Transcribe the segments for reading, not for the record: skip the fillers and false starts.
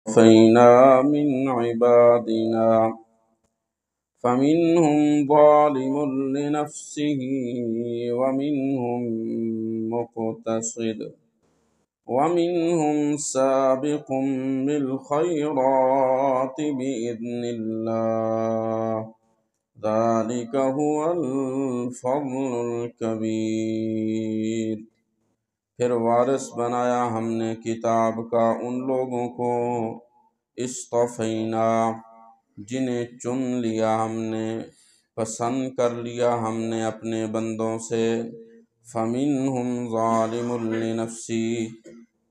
اصطفينا من عبادنا فمنهم ظالم لنفسه ومنهم مقتصد ومنهم سابق بالخيرات بإذن الله ذلك هو الفضل الكبير۔ پھر وارث بنایا ہم نے کتاب کا ان لوگوں کو اصطفینا جنہیں چن لیا ہم نے، پسند کر لیا ہم نے اپنے بندوں سے۔ فَمِنْهُمْ ظَالِمٌ لِنَفْسِهِ،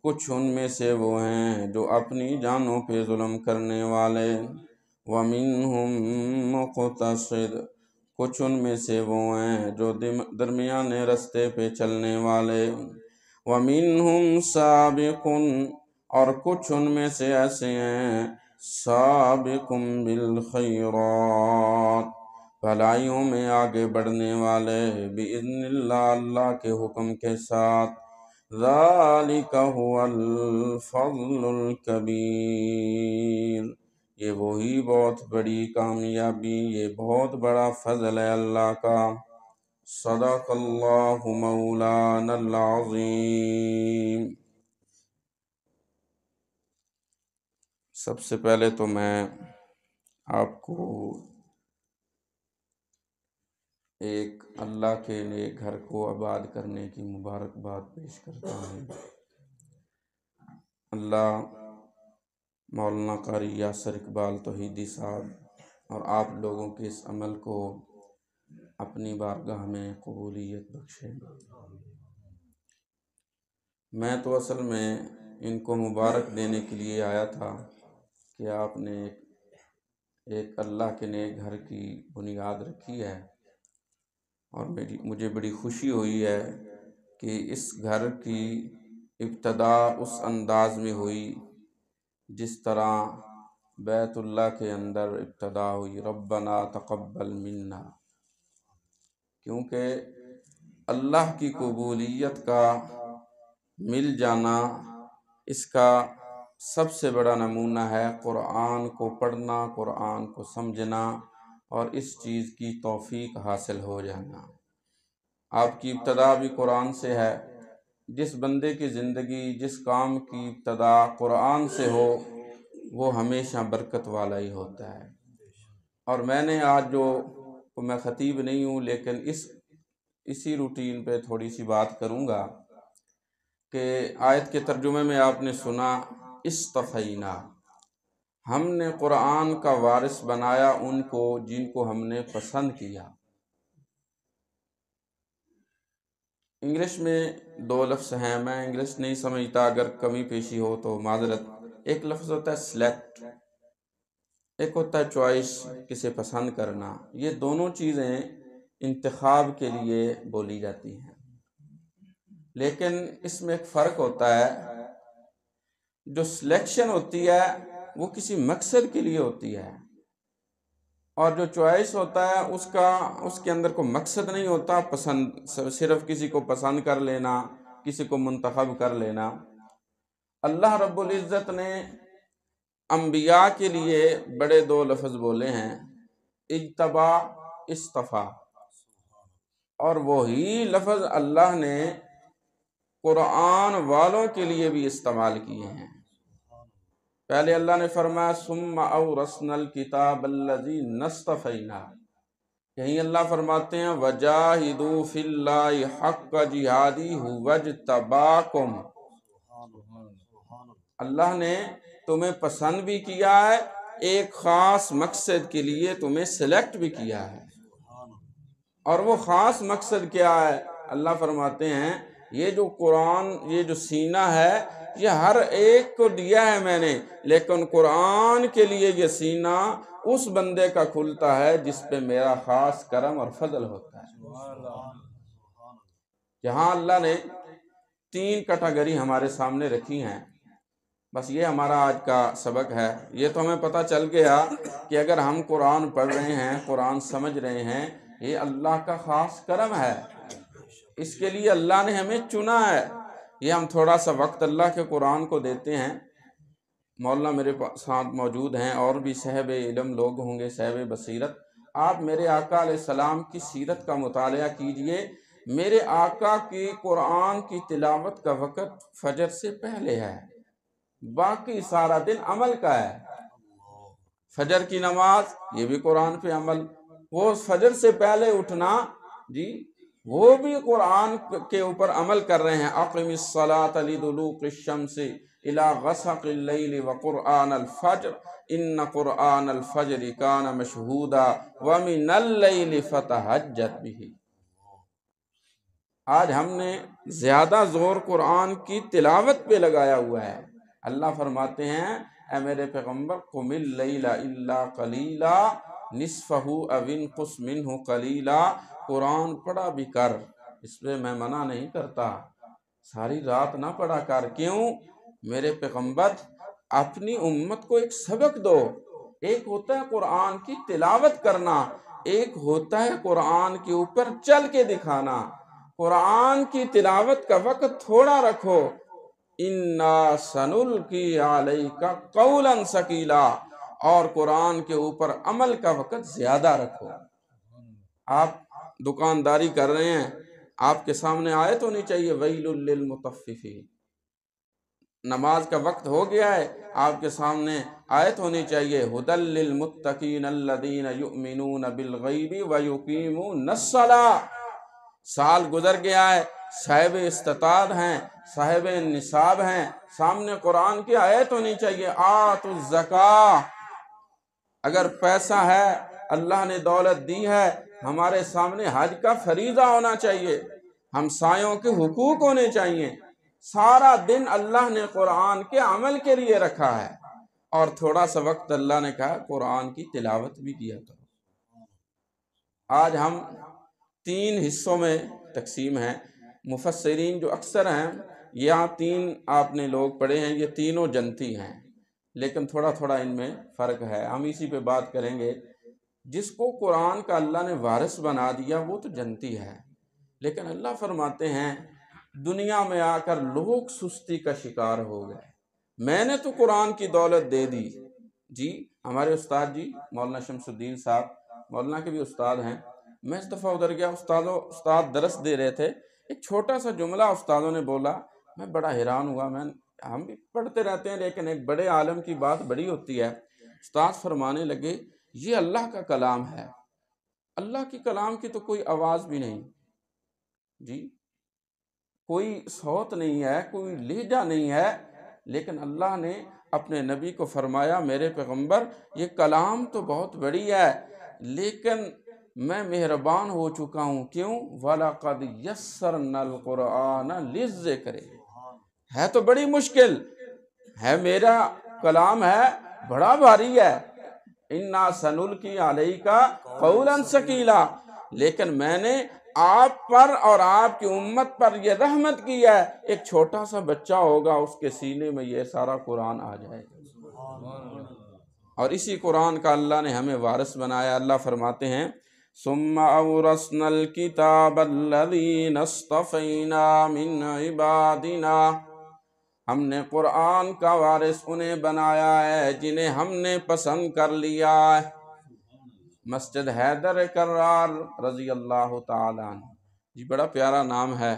کچھ ان میں سے وہ ہیں جو اپنی جانوں پہ ظلم کرنے والے۔ وَمِنْهُمْ مُقْتَصِدٌ، کچھ ان میں سے وہ ہیں جو درمیانے رستے پہ چلنے والے۔ وَمِنْهُمْ سَابِقٌ، اور کچھ ان میں سے ایسے ہیں سابق بالخیرات، بھلائیوں میں آگے بڑھنے والے، بِإِذْنِ اللہ، اللہ کے حکم کے ساتھ۔ ذَلِكَ هُوَ الْفَضْلُ الْكَبِيرُ، یہ وہی بہت بڑی کامیابی، یہ بہت بڑا فضل ہے اللہ کا۔ صدق اللہ مولانا العظیم۔ سب سے پہلے تو میں آپ کو ایک اللہ کے لیے گھر کو آباد کرنے کی مبارکباد پیش کرتا ہوں۔ اللہ مولانا قاری یاسر اقبال توحیدی صاحب اور آپ لوگوں کے اس عمل کو اپنی بارگاہ میں قبولیت بخشے۔ میں تو اصل میں ان کو مبارک دینے کے لیے آیا تھا کہ آپ نے ایک اللہ کے نیک گھر کی بنیاد رکھی ہے، اور مجھے بڑی خوشی ہوئی ہے کہ اس گھر کی ابتدا اس انداز میں ہوئی جس طرح بیت اللہ کے اندر ابتدا ہوئی، ربنا تقبل منا، کیونکہ اللہ کی قبولیت کا مل جانا اس کا سب سے بڑا نمونہ ہے قرآن کو پڑھنا، قرآن کو سمجھنا اور اس چیز کی توفیق حاصل ہو جانا۔ آپ کی ابتدا بھی قرآن سے ہے۔ جس بندے کی زندگی، جس کام کی ابتدا قرآن سے ہو وہ ہمیشہ برکت والا ہی ہوتا ہے۔ اور میں نے آج میں خطیب نہیں ہوں لیکن اسی روٹین پہ تھوڑی سی بات کروں گا کہ آیت کے ترجمے میں آپ نے سنا اصطفینا، ہم نے قرآن کا وارث بنایا ان کو جن کو ہم نے پسند کیا۔ انگلش میں دو لفظ ہیں، میں انگلش نہیں سمجھتا، اگر کمی پیشی ہو تو معذرت۔ ایک لفظ ہوتا ہے سلیکٹ، ایک ہوتا ہے چوائس، کسے پسند کرنا۔ یہ دونوں چیزیں انتخاب کے لیے بولی جاتی ہیں، لیکن اس میں ایک فرق ہوتا ہے۔ جو سلیکشن ہوتی ہے وہ کسی مقصد کے لیے ہوتی ہے، اور جو چوائس ہوتا ہے اس کے اندر کوئی مقصد نہیں ہوتا، پسند، صرف کسی کو پسند کر لینا، کسی کو منتخب کر لینا۔ اللہ رب العزت نے انبیاء کے لیے بڑے دو لفظ بولے ہیں، اجتبا، اصطفیٰ، اور وہی لفظ اللہ نے قرآن والوں کے لیے بھی استعمال کیے ہیں۔ پہلے اللہ نے فرمایا ثم اورثنا الکتاب الذین اصطفینا، یہیں اللہ فرماتے ہیں وجاہدوا فی اللہ حق جہادہ ھو اجتباکم، اللہ نے تمہیں پسند بھی کیا ہے، ایک خاص مقصد کے لیے تمہیں سلیکٹ بھی کیا ہے۔ اور وہ خاص مقصد کیا ہے؟ اللہ فرماتے ہیں یہ جو قرآن، یہ جو سینہ ہے، یہ ہر ایک کو دیا ہے میں نے، لیکن قرآن کے لیے یہ سینہ اس بندے کا کھلتا ہے جس پہ میرا خاص کرم اور فضل ہوتا ہے۔ یہاں اللہ نے 3 کیٹیگری ہمارے سامنے رکھی ہیں، بس یہ ہمارا آج کا سبق ہے۔ یہ تو ہمیں پتہ چل گیا کہ اگر ہم قرآن پڑھ رہے ہیں، قرآن سمجھ رہے ہیں، یہ اللہ کا خاص کرم ہے، اس کے لیے اللہ نے ہمیں چنا ہے۔ یہ ہم تھوڑا سا وقت اللہ کے قرآن کو دیتے ہیں، مولانا میرے ساتھ موجود ہیں، اور بھی صاحب علم لوگ ہوں گے، صاحب بصیرت، آپ میرے آقا علیہ السلام کی سیرت کا مطالعہ کیجئے۔ میرے آقا کی قرآن کی تلاوت کا وقت فجر سے پہلے ہے، باقی سارا دن عمل کا ہے۔ فجر کی نماز یہ بھی قرآن پہ عمل، وہ فجر سے پہلے اٹھنا جی وہ بھی قرآن کے اوپر عمل کر رہے ہیں۔ اقم الصلاۃ لدلوق الشمس الی غسق اللیل وقرآن الفجر ان قرآن الفجر کان مشہودا ومن اللیل فتہجد بہ۔ آج ہم نے زیادہ زور قرآن کی تلاوت پہ لگایا ہوا ہے۔ اللہ فرماتے ہیں اے میرے پیغمبر قم اللیل الا قلیلا نصفہ او انقص منہ قلیلا، قرآن پڑھا بھی کر، اس پہ میں منع نہیں کرتا، ساری رات نہ پڑھا کر۔ کیوں؟ میرے پیغمبر اپنی امت کو ایک سبق دو۔ ایک ہوتا ہے قرآن کی تلاوت کرنا، ایک ہوتا ہے قرآن کے اوپر چل کے دکھانا۔ قرآن کی تلاوت کا وقت تھوڑا رکھو، اِنَّا سَنُلْقِي عَلَيْكَ قَوْلًا ثَقِيلًا، اور قرآن کے اوپر عمل کا وقت زیادہ رکھو۔ آپ دکانداری کر رہے ہیں، آپ کے سامنے آیت ہونی چاہیے وَيْلٌ لِّلْمُطَفِّفِينَ۔ نماز کا وقت ہو گیا ہے، آپ کے سامنے آیت ہونی چاہیے هُدًى لِّلْمُتَّقِينَ الَّذِينَ يُؤْمِنُونَ بِالْغَيْبِ وَيُقِيمُونَ الصَّلَاةَ۔ سال گزر گیا ہے، صاحب استطاعت ہیں، صاحب نصاب ہیں، سامنے قرآن کی آیت ہونی چاہیے آتوا الزکاۃ۔ اگر پیسہ ہے، اللہ نے دولت دی ہے، ہمارے سامنے حج کا فریضہ ہونا چاہیے، ہمسایوں کے حقوق ہونے چاہیے۔ سارا دن اللہ نے قرآن کے عمل کے لیے رکھا ہے، اور تھوڑا سا وقت اللہ نے کہا قرآن کی تلاوت بھی کیا کرو۔ آج ہم 3 حصوں میں تقسیم ہیں۔ مفسرین جو اکثر ہیں، یہاں 3 آپ نے لوگ پڑھے ہیں، یہ تینوں جنتی ہیں، لیکن تھوڑا تھوڑا ان میں فرق ہے، ہم اسی پہ بات کریں گے۔ جس کو قرآن کا اللہ نے وارث بنا دیا وہ تو جنتی ہے، لیکن اللہ فرماتے ہیں دنیا میں آ کر لوگ سستی کا شکار ہو گئے، میں نے تو قرآن کی دولت دے دی۔ جی ہمارے استاد جی مولانا شمس الدین صاحب مولانا کے بھی استاد ہیں، میں اس دفعہ ادھر گیا، استاد درس دے رہے تھے، ایک چھوٹا سا جملہ استادوں نے بولا، میں بڑا حیران ہوا، ہم بھی پڑھتے رہتے ہیں لیکن ایک بڑے عالم کی بات بڑی ہوتی ہے۔ استاد فرمانے لگے یہ اللہ کا کلام ہے، اللہ کی کلام کی تو کوئی آواز بھی نہیں، جی کوئی صوت نہیں ہے، کوئی لہجہ نہیں ہے، لیکن اللہ نے اپنے نبی کو فرمایا میرے پیغمبر یہ کلام تو بہت بڑی ہے، لیکن میں مہربان ہو چکا ہوں۔ کیوں؟ وَلَقَدْ يَسَّرْنَا الْقُرْآنَ لِلذِّكْرِ، ہے تو بڑی مشکل ہے، میرا کلام ہے بڑا بھاری ہے، اِنَّا سَنُلْقِي عَلَيْكَ قَوْلًا ثَقِيلًا، لیکن میں نے آپ پر اور آپ کی امت پر یہ رحمت کی ہے، ایک چھوٹا سا بچہ ہوگا اس کے سینے میں یہ سارا قرآن آ جائے گا، اور اسی قرآن کا اللہ نے ہمیں وارث بنایا۔ اللہ فرماتے ہیں ثم اورثنا الکتاب الذین اصطفینا من عبادنا، ہم نے قرآن کا وارث انہیں بنایا ہے جنہیں ہم نے پسند کر لیا ہے۔ مسجد حیدر کرار رضی اللہ تعالیٰ عنہ، جی بڑا پیارا نام ہے،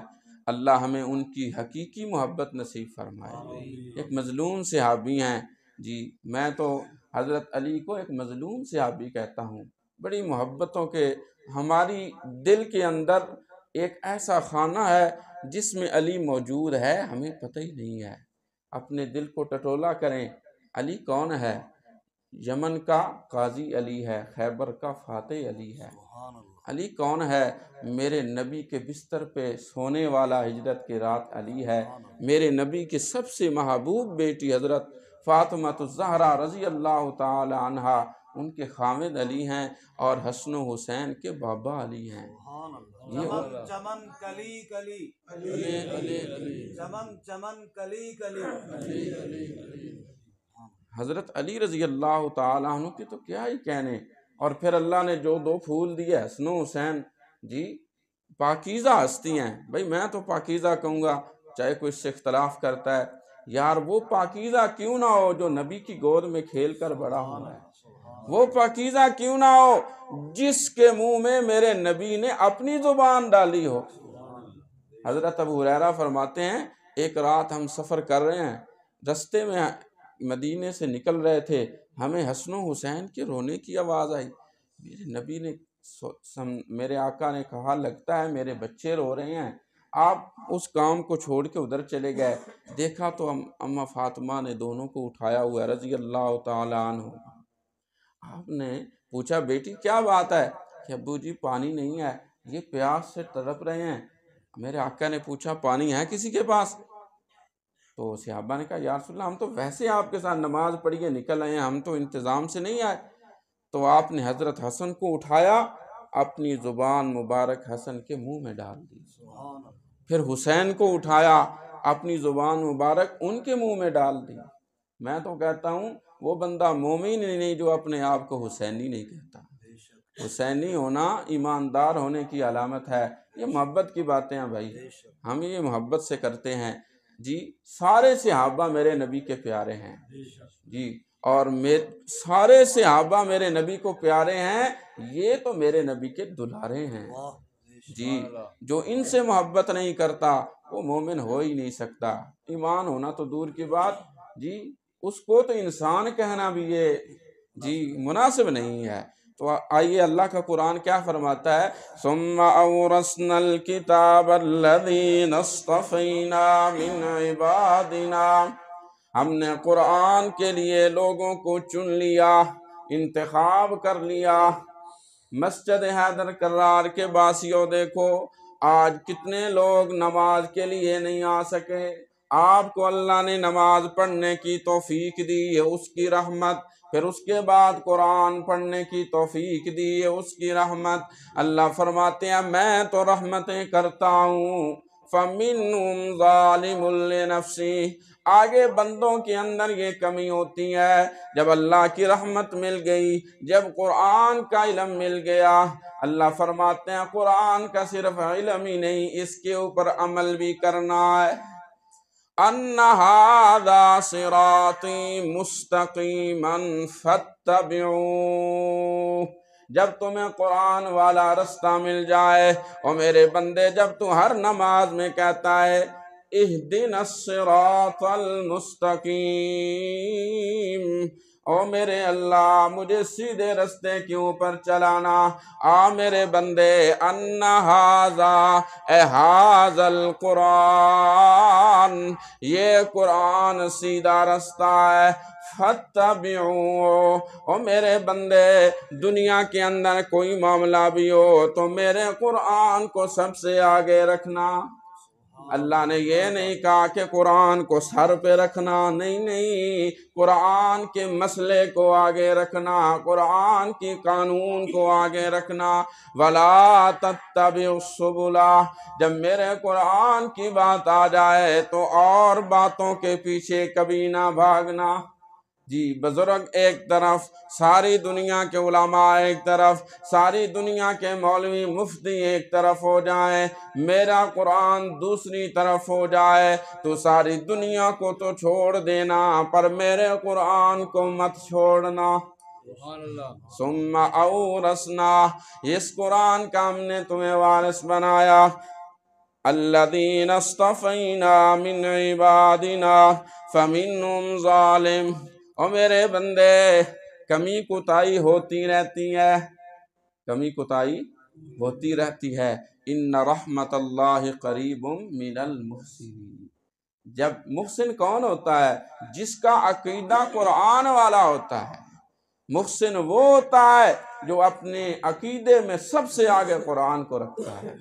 اللہ ہمیں ان کی حقیقی محبت نصیب فرمائے۔ ایک مظلوم صحابی ہیں، جی میں تو حضرت علی کو ایک مظلوم صحابی کہتا ہوں، بڑی محبتوں کے، ہماری دل کے اندر ایک ایسا خانہ ہے جس میں علی موجود ہے، ہمیں پتہ ہی نہیں ہے۔ اپنے دل کو ٹٹولا کریں، علی کون ہے؟ یمن کا قاضی علی ہے، خیبر کا فاتح علی ہے۔ علی کون ہے؟ میرے نبی کے بستر پہ سونے والا ہجرت کی رات علی ہے، میرے نبی کی سب سے محبوب بیٹی حضرت فاطمہ الزہرا رضی اللہ تعالی عنہا، ان کے خامد علی ہیں، اور حسن و حسین کے بابا علی ہیں۔ چمن چمن کلی کلی علی علی علی، چمن چمن کلی کلی۔ حضرت علی رضی اللہ تعالیٰ عنہ کی تو کیا ہی کہنے، اور پھر اللہ نے جو 2 پھول دیے حسن و حسین، جی پاکیزہ ہستی ہیں، بھئی میں تو پاکیزہ کہوں گا، چاہے کوئی اس سے اختلاف کرتا ہے، یار وہ پاکیزہ کیوں نہ ہو جو نبی کی گود میں کھیل کر بڑا ہوا ہے، وہ پاکیزہ کیوں نہ ہو جس کے منہ میں میرے نبی نے اپنی زبان ڈالی ہو۔ حضرت ابو ہریرہ فرماتے ہیں ایک رات ہم سفر کر رہے ہیں، رستے میں مدینے سے نکل رہے تھے، ہمیں حسن و حسین کے رونے کی آواز آئی۔ میرے نبی نے میرے آقا نے کہا لگتا ہے میرے بچے رو رہے ہیں، آپ اس کام کو چھوڑ کے ادھر چلے گئے۔ دیکھا تو اماں فاطمہ نے دونوں کو اٹھایا ہوا رضی اللہ تعالیٰ عنہ۔ آپ نے پوچھا بیٹی کیا بات ہے؟ کہ ابو جی پانی نہیں ہے، یہ پیاس سے تڑپ رہے ہیں۔ میرے آقا نے پوچھا پانی ہے کسی کے پاس؟ تو صحابہ نے کہا یا رسول اللہ ہم تو ویسے آپ کے ساتھ نماز پڑھیے نکل آئے ہیں، ہم تو انتظام سے نہیں آئے۔ تو آپ نے حضرت حسن کو اٹھایا، اپنی زبان مبارک حسن کے منہ میں ڈال دی، پھر حسین کو اٹھایا، اپنی زبان مبارک ان کے منہ میں ڈال دی۔ میں تو کہتا ہوں وہ بندہ مومن ہی نہیں جو اپنے آپ کو حسینی نہیں کہتا۔ حسینی ہونا ایماندار ہونے کی علامت ہے۔ یہ محبت کی باتیں ہیں بھائی، ہم یہ محبت سے کرتے ہیں جی۔ سارے صحابہ میرے نبی کے پیارے ہیں جی، اور سارے صحابہ میرے نبی کو پیارے ہیں، یہ تو میرے نبی کے دلارے ہیں جی۔ جو ان سے محبت نہیں کرتا وہ مومن ہو ہی نہیں سکتا، ایمان ہونا تو دور کی بات جی، اس کو تو انسان کہنا بھی یہ جی مناسب نہیں ہے۔ تو آئیے اللہ کا قرآن کیا فرماتا ہے، ثم اورثنا الکتاب الذین اصطفینا من عبادنا، ہم نے قرآن کے لیے لوگوں کو چن لیا، انتخاب کر لیا۔ مسجد حیدر کرار کے باسیوں دیکھو آج کتنے لوگ نماز کے لیے نہیں آ سکے، آپ کو اللہ نے نماز پڑھنے کی توفیق دی ہے اس کی رحمت، پھر اس کے بعد قرآن پڑھنے کی توفیق دی ہے اس کی رحمت۔ اللہ فرماتے ہیں میں تو رحمتیں کرتا ہوں، فَمِنْهُمْ ظَالِمٌ لِنَفْسِهِ، آگے بندوں کے اندر یہ کمی ہوتی ہے، جب اللہ کی رحمت مل گئی، جب قرآن کا علم مل گیا، اللہ فرماتے ہیں قرآن کا صرف علم ہی نہیں اس کے اوپر عمل بھی کرنا ہے۔ أَنَّ هَذَا صِرَاطِي مُسْتَقِيمًا فَاتَّبِعُوهُ، جب تمہیں قرآن والا رستہ مل جائے، اور میرے بندے جب تو ہر نماز میں کہتا ہے اہدنا الصراط المستقیم، او میرے اللہ مجھے سیدھے رستے کے اوپر چلانا، میرے بندے ان ھذا اے ھذا القرآن، یہ قرآن سیدھا رستہ ہے، فَاتَّبِعُوهُ، او میرے بندے دنیا کے اندر کوئی معاملہ بھی ہو تو میرے قرآن کو سب سے آگے رکھنا۔ اللہ نے یہ نہیں کہا کہ قرآن کو سر پہ رکھنا، نہیں، قرآن کے مسئلے کو آگے رکھنا، قرآن کی قانون کو آگے رکھنا۔ وَلَا تَتَّبِعُوا السُّبُلَ، جب میرے قرآن کی بات آ جائے تو اور باتوں کے پیچھے کبھی نہ بھاگنا جی۔ بزرگ ایک طرف، ساری دنیا کے علماء ایک طرف، ساری دنیا کے مولوی مفتی ایک طرف ہو جائیں، میرا قرآن دوسری طرف ہو جائے تو ساری دنیا کو تو چھوڑ دینا پر میرے قرآن کو مت چھوڑنا۔ ثم اورثنا، اس قرآن کا ہم نے تمہیں وارث بنایا، الذین اصطفینا من عبادنا فمنہم ظالم، اور میرے بندے کمی کوتاہی ہوتی رہتی ہے، کمی کوتاہی ہوتی رہتی ہے، ان رحمت اللہ قریب من المحسنین، جب محسن کون ہوتا ہے؟ جس کا عقیدہ قرآن والا ہوتا ہے۔ محسن وہ ہوتا ہے جو اپنے عقیدے میں سب سے آگے قرآن کو رکھتا ہے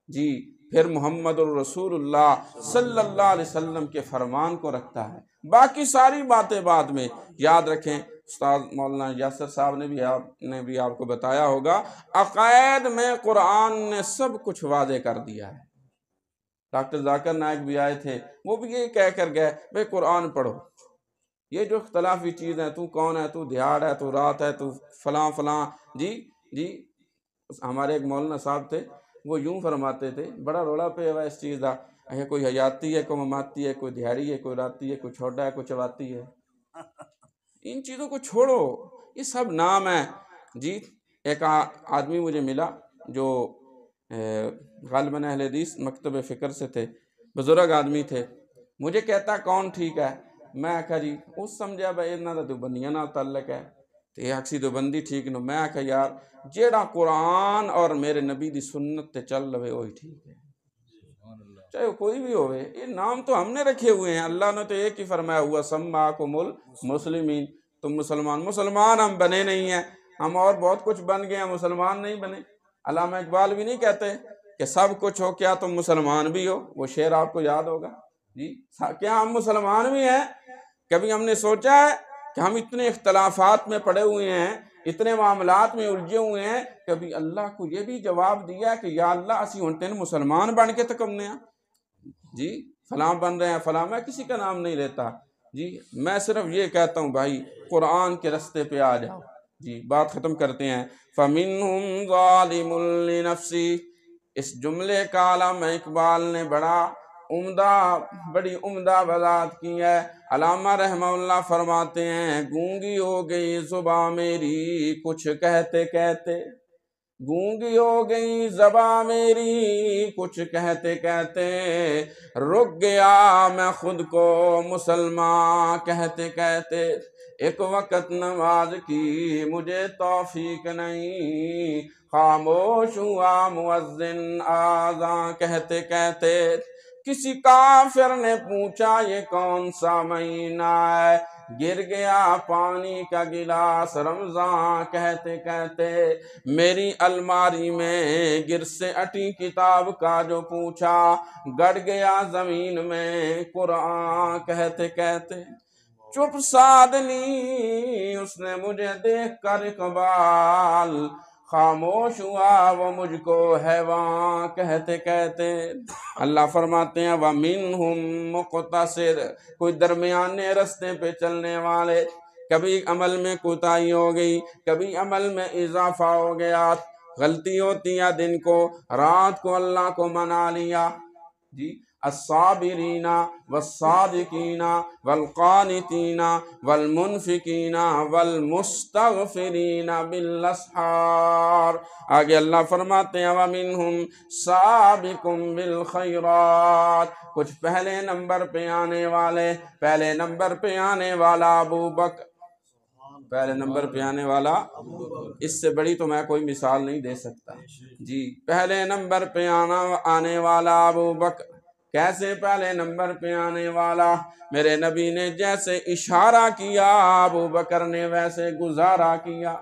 جی، پھر محمد الرسول اللہ صلی اللہ علیہ وسلم کے فرمان کو رکھتا ہے، باقی ساری باتیں بعد میں۔ یاد رکھیں استاد مولانا یاسر صاحب نے بھی آپ کو بتایا ہوگا، عقائد میں قرآن نے سب کچھ واضح کر دیا ہے۔ ڈاکٹر ذاکر نائک بھی آئے تھے، وہ بھی یہ کہہ کر گئے بھئی قرآن پڑھو، یہ جو اختلافی چیز ہے، تو کون ہے، تو دیہاڑ ہے، تو رات ہے، تو فلاں جی۔ ہمارے ایک مولانا صاحب تھے، وہ یوں فرماتے تھے، بڑا رولا پہ ہوا اس چیز کا، یہ کوئی حیاتی ہے، کوئی مماتی ہے، کوئی دیہڑی ہے، کوئی راتی ہے، کوئی چھوٹا ہے، کوئی چواتی ہے، ان چیزوں کو چھوڑو، یہ سب نام ہے جی۔ ایک آدمی مجھے ملا جو غالباً اہل حدیث مکتب فکر سے تھے، بزرگ آدمی تھے، مجھے کہتا کون ٹھیک ہے، میں آکھا جی اس سمجھا بھائی انہاں دا دیوبندیاں نال تعلق ہے تے آکسی دیوبندی ٹھیک نو، میں آکھا یار جیڑا قرآن اور میرے نبی دی سنت تے چل لوے وہی ٹھیک ہے، چاہے وہ کوئی بھی ہوئے۔ یہ نام تو ہم نے رکھے ہوئے ہیں، اللہ نے تو ایک ہی فرمایا ہوا سماکم المسلمین، تم مسلمان ہم بنے نہیں ہیں، ہم اور بہت کچھ بن گئے ہیں، مسلمان نہیں بنے۔ علامہ اقبال بھی نہیں کہتے کہ سب کچھ ہو کیا تم مسلمان بھی ہو، وہ شعر آپ کو یاد ہوگا جی۔ کیا ہم مسلمان بھی ہیں؟ کبھی ہم نے سوچا ہے کہ ہم اتنے اختلافات میں پڑے ہوئے ہیں، اتنے معاملات میں الجھے ہوئے ہیں، کبھی اللہ کو یہ بھی جواب دیا کہ یا اللہ اسی ہنٹے مسلمان بن کے تکمنے ہیں جی، فلاں بن رہے ہیں فلاں، میں کسی کا نام نہیں لیتا جی، میں صرف یہ کہتا ہوں بھائی قرآن کے رستے پہ آ جاؤ جی۔ بات ختم کرتے ہیں۔ فَمِنْهُمْ ظَالِمٌ لِنَفْسِهِ، اس جملے کا علامہ اقبال نے بڑی عمدہ وضاحت کی ہے۔ علامہ رحمہ اللہ فرماتے ہیں گونگی ہو گئی زباں میری کچھ کہتے کہتے، گونگی ہو گئی زباں میری کچھ کہتے کہتے، رک گیا میں خود کو مسلمان کہتے کہتے، ایک وقت نماز کی مجھے توفیق نہیں، خاموش ہوا مؤذن آذان کہتے کہتے، کسی کافر نے پوچھا یہ کون سا مہینہ ہے، گر گیا پانی کا گلاس رمضان کہتے کہتے، میری الماری میں گر سے اٹی کتاب کا جو پوچھا، گڑ گیا زمین میں قرآن کہتے کہتے، چپ سادھ لی اس نے مجھے دیکھ کر اقبال، خاموش ہوا وہ مجھ کو حیوان کہتے کہتے۔ اللہ فرماتے ہیں وَمِنْهُمْ مُقْتَصِدٌ، کوئی درمیانے رستے پہ چلنے والے، کبھی عمل میں کوتاہی ہو گئی، کبھی عمل میں اضافہ ہو گیا، غلطی ہوتی ہے دن کو رات کو اللہ کو منا لیا جی۔ الصابرین والصادقین والقانتین والمنفقین والمستغفرین بالاسحار۔ آگے اللہ فرماتے ہیں وَمِنْهُمْ سَابِقٌ بِالْخَيْرَاتِ، کچھ پہلے نمبر پہ آنے والے، پہلے نمبر پہ آنے والا ابو بکر، پہلے نمبر پہ آنے والا، اس سے بڑی تو میں کوئی مثال نہیں دے سکتا جی۔ پہلے نمبر پہ آنے والا ابو بکر، کیسے پہلے نمبر پہ آنے والا؟ میرے نبی نے جیسے اشارہ کیا ابو بکر نے ویسے گزارا کیا،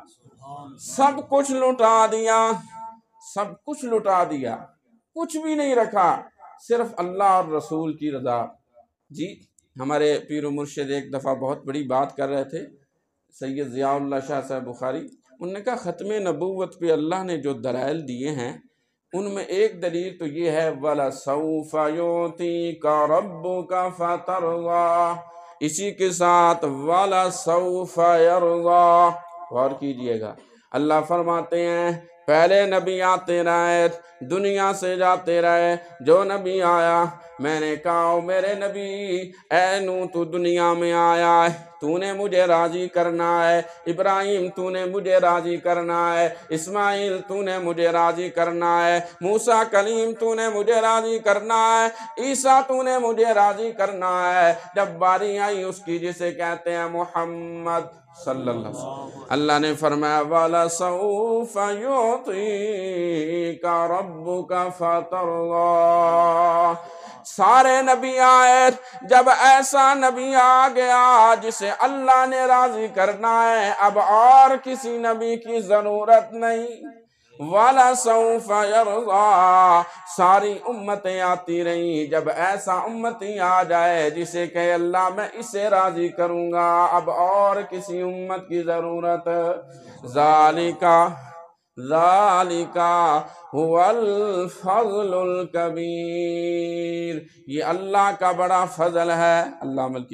سب کچھ لٹا دیا، سب کچھ لٹا دیا، کچھ بھی نہیں رکھا، صرف اللہ اور رسول کی رضا جی۔ ہمارے پیر و مرشد ایک دفعہ بہت بڑی بات کر رہے تھے، سید ضیاء اللہ شاہ صاحب بخاری، انہوں نے کہا ختم نبوت پہ اللہ نے جو دلائل دیے ہیں ان میں ایک دلیل تو یہ ہے وَلَسَوْفَ يُعْطِيكَ رَبُّكَ فَتَرْضَىٰ، اسی کے ساتھ وَلَسَوْفَ يَرْضَىٰ، غور کیجئے گا۔ اللہ فرماتے ہیں پہلے نبی آتے رہے، دنیا سے جاتے رہے، جو نبی آیا میں نے کہا میرے نبی اے نو تو دنیا میں آیا ہے، تو نے مجھے راضی کرنا ہے، ابراہیم تو نے مجھے راضی کرنا ہے، اسماعیل تو نے مجھے راضی کرنا ہے، موسیٰ کلیم تو نے مجھے راضی کرنا ہے، عیسیٰ تو نے مجھے راضی کرنا ہے، جب باری آئی اس کی جسے کہتے ہیں محمد صلی اللہ علیہ وسلم، اللہ نے فرمایا وَلَسَوْفَ يُعْطِيكَ رَبُّكَ فَتَرْضَىٰ۔ سارے نبی آئے، جب ایسا نبی آ گیا جسے اللہ نے راضی کرنا ہے، اب اور کسی نبی کی ضرورت نہیں۔ وَلَسَوْفَ يَرْضَىٰ، ساری امتیں آتی رہیں، جب ایسا امتی آ جائے جسے کہ اللہ میں اسے راضی کروں گا، اب اور کسی امت کی ضرورت۔ ذَلِكَ هُوَ الْفَضْلُ الْكَبِيرُ، یہ اللہ کا بڑا فضل ہے۔ اللہ عمل کی